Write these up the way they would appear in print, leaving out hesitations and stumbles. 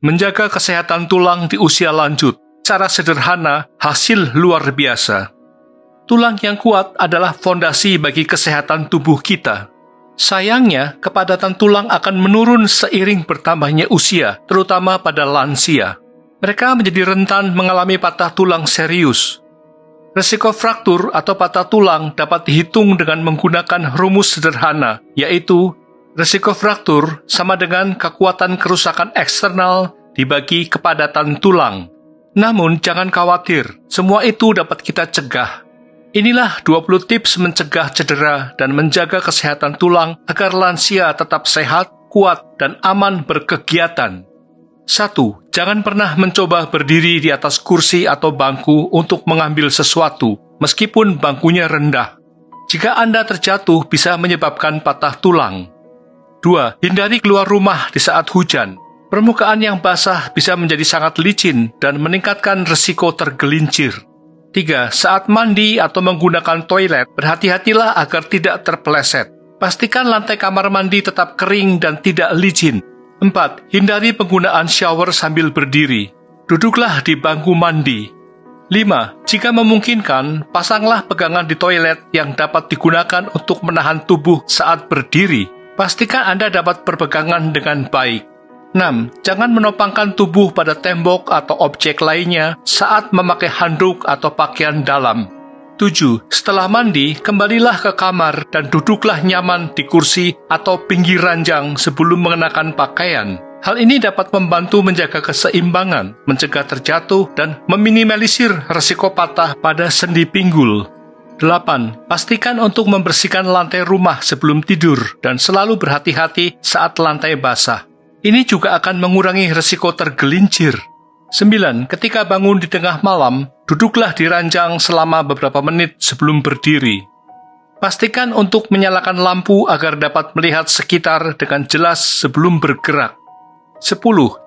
Menjaga kesehatan tulang di usia lanjut. Cara sederhana, hasil luar biasa. Tulang yang kuat adalah fondasi bagi kesehatan tubuh kita. Sayangnya, kepadatan tulang akan menurun seiring bertambahnya usia, terutama pada lansia. Mereka menjadi rentan mengalami patah tulang serius. Risiko fraktur atau patah tulang dapat dihitung dengan menggunakan rumus sederhana, yaitu risiko fraktur sama dengan kekuatan kerusakan eksternal dibagi kepadatan tulang. Namun, jangan khawatir, semua itu dapat kita cegah. Inilah 20 tips mencegah cedera dan menjaga kesehatan tulang agar lansia tetap sehat, kuat, dan aman berkegiatan. 1. Jangan pernah mencoba berdiri di atas kursi atau bangku untuk mengambil sesuatu, meskipun bangkunya rendah. Jika Anda terjatuh, bisa menyebabkan patah tulang. 2. Hindari keluar rumah di saat hujan. Permukaan yang basah bisa menjadi sangat licin dan meningkatkan risiko tergelincir. 3. Saat mandi atau menggunakan toilet, berhati-hatilah agar tidak terpeleset. Pastikan lantai kamar mandi tetap kering dan tidak licin. 4. Hindari penggunaan shower sambil berdiri. Duduklah di bangku mandi. 5. Jika memungkinkan, pasanglah pegangan di toilet yang dapat digunakan untuk menahan tubuh saat berdiri. Pastikan Anda dapat berpegangan dengan baik. 6. Jangan menopangkan tubuh pada tembok atau objek lainnya saat memakai handuk atau pakaian dalam. 7. Setelah mandi, kembalilah ke kamar dan duduklah nyaman di kursi atau pinggir ranjang sebelum mengenakan pakaian. Hal ini dapat membantu menjaga keseimbangan, mencegah terjatuh, dan meminimalisir risiko patah pada sendi pinggul. 8. Pastikan untuk membersihkan lantai rumah sebelum tidur dan selalu berhati-hati saat lantai basah. Ini juga akan mengurangi risiko tergelincir. 9. Ketika bangun di tengah malam, duduklah di ranjang selama beberapa menit sebelum berdiri. Pastikan untuk menyalakan lampu agar dapat melihat sekitar dengan jelas sebelum bergerak. 10.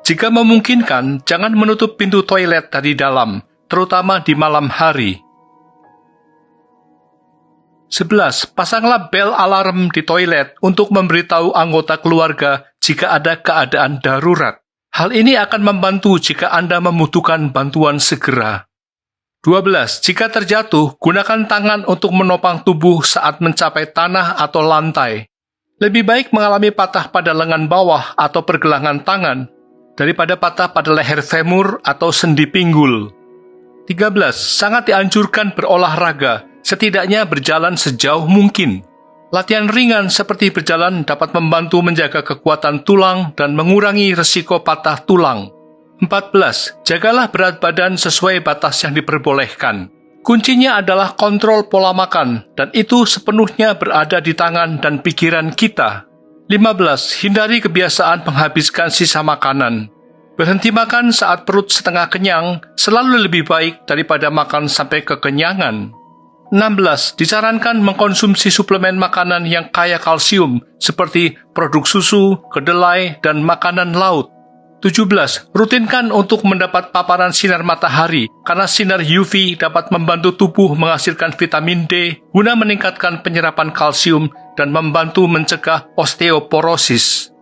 Jika memungkinkan, jangan menutup pintu toilet dari dalam, terutama di malam hari. 11. Pasanglah bel alarm di toilet untuk memberitahu anggota keluarga jika ada keadaan darurat. Hal ini akan membantu jika Anda membutuhkan bantuan segera. 12. Jika terjatuh, gunakan tangan untuk menopang tubuh saat mencapai tanah atau lantai. Lebih baik mengalami patah pada lengan bawah atau pergelangan tangan daripada patah pada leher femur atau sendi pinggul. 13. Sangat dianjurkan berolahraga, setidaknya berjalan sejauh mungkin. Latihan ringan seperti berjalan dapat membantu menjaga kekuatan tulang dan mengurangi risiko patah tulang. 14. Jagalah berat badan sesuai batas yang diperbolehkan. Kuncinya adalah kontrol pola makan, dan itu sepenuhnya berada di tangan dan pikiran kita. 15. Hindari kebiasaan menghabiskan sisa makanan. Berhenti makan saat perut setengah kenyang selalu lebih baik daripada makan sampai kekenyangan. 16. Disarankan mengkonsumsi suplemen makanan yang kaya kalsium seperti produk susu, kedelai, dan makanan laut. 17. Rutinkan untuk mendapat paparan sinar matahari karena sinar UV dapat membantu tubuh menghasilkan vitamin D guna meningkatkan penyerapan kalsium dan membantu mencegah osteoporosis.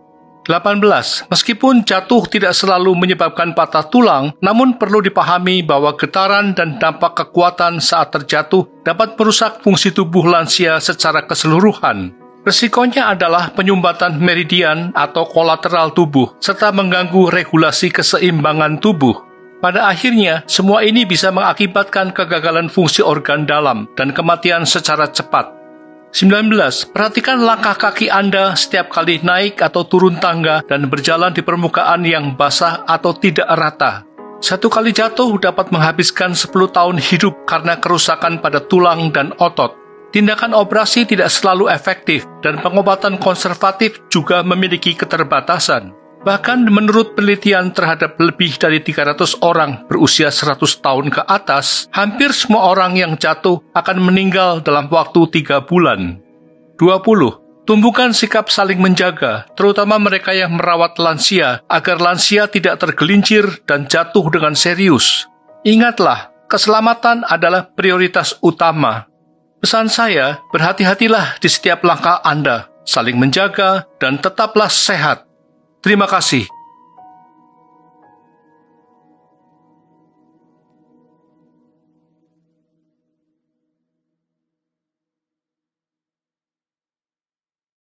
18. Meskipun jatuh tidak selalu menyebabkan patah tulang, namun perlu dipahami bahwa getaran dan dampak kekuatan saat terjatuh dapat merusak fungsi tubuh lansia secara keseluruhan. Risikonya adalah penyumbatan meridian atau kolateral tubuh, serta mengganggu regulasi keseimbangan tubuh. Pada akhirnya, semua ini bisa mengakibatkan kegagalan fungsi organ dalam dan kematian secara cepat. 19. Perhatikan langkah kaki Anda setiap kali naik atau turun tangga dan berjalan di permukaan yang basah atau tidak rata. Satu kali jatuh dapat menghabiskan 10 tahun hidup karena kerusakan pada tulang dan otot. Tindakan operasi tidak selalu efektif dan pengobatan konservatif juga memiliki keterbatasan. Bahkan menurut penelitian terhadap lebih dari 300 orang berusia 100 tahun ke atas, hampir semua orang yang jatuh akan meninggal dalam waktu 3 bulan. 20. Tumbuhkan sikap saling menjaga, terutama mereka yang merawat lansia, agar lansia tidak tergelincir dan jatuh dengan serius. Ingatlah, keselamatan adalah prioritas utama. Pesan saya, berhati-hatilah di setiap langkah Anda, saling menjaga, dan tetaplah sehat. Terima kasih.